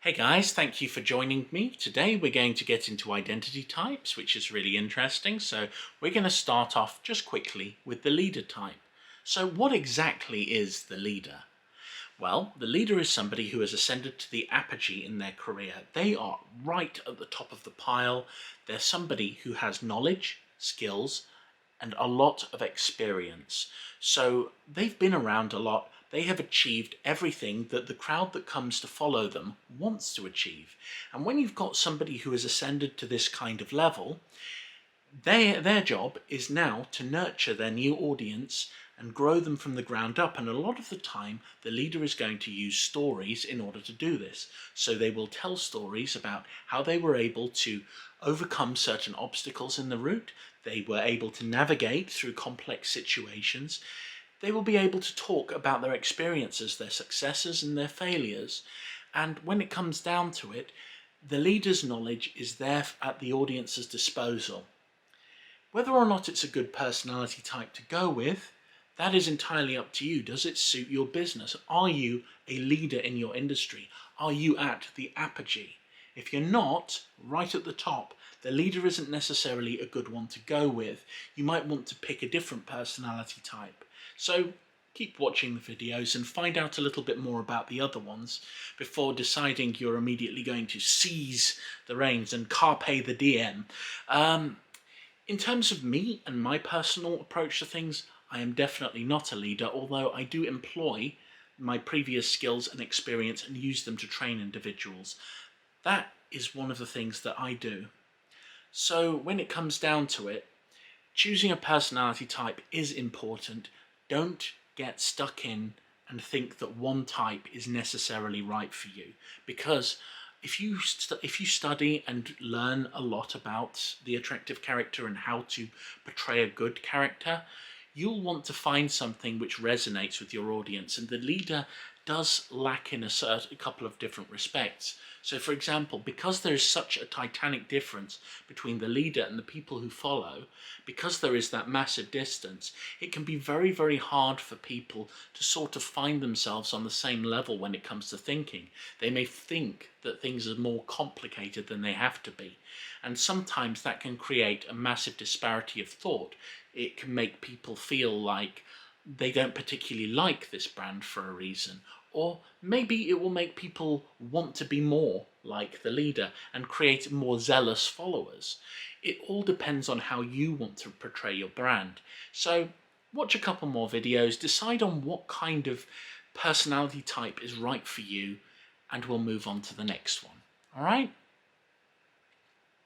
Hey guys, thank you for joining me. Today we're going to get into identity types, which is really interesting. So we're going to start off just quickly with the leader type. So what exactly is the leader? Well, the leader is somebody who has ascended to the apogee in their career. They are right at the top of the pile. They're somebody who has knowledge, skills, and a lot of experience. So they've been around a lot. They have achieved everything that the crowd that comes to follow them wants to achieve. And when you've got somebody who has ascended to this kind of level, their job is now to nurture their new audience and grow them from the ground up. And a lot of the time, the leader is going to use stories in order to do this. So they will tell stories about how they were able to overcome certain obstacles in the route. They were able to navigate through complex situations. They will be able to talk about their experiences, their successes and their failures. And when it comes down to it, the leader's knowledge is there at the audience's disposal. Whether or not it's a good personality type to go with, that is entirely up to you. Does it suit your business? Are you a leader in your industry? Are you at the apogee? If you're not, right at the top, the leader isn't necessarily a good one to go with. You might want to pick a different personality type. So keep watching the videos and find out a little bit more about the other ones before deciding you're immediately going to seize the reins and carpe the diem. In terms of me and my personal approach to things, I am definitely not a leader, although I do employ my previous skills and experience and use them to train individuals. That is one of the things that I do. So when it comes down to it, choosing a personality type is important. Don't get stuck in and think that one type is necessarily right for you, because if you study and learn a lot about the attractive character and how to portray a good character, you'll want to find something which resonates with your audience, and the leader does lack in a couple of different respects. So for example, because there is such a titanic difference between the leader and the people who follow, because there is that massive distance, it can be very, very hard for people to sort of find themselves on the same level when it comes to thinking. They may think that things are more complicated than they have to be, and sometimes that can create a massive disparity of thought. It can make people feel like they don't particularly like this brand for a reason, or maybe it will make people want to be more like the leader and create more zealous followers. It all depends on how you want to portray your brand. So watch a couple more videos, decide on what kind of personality type is right for you, and we'll move on to the next one. All right?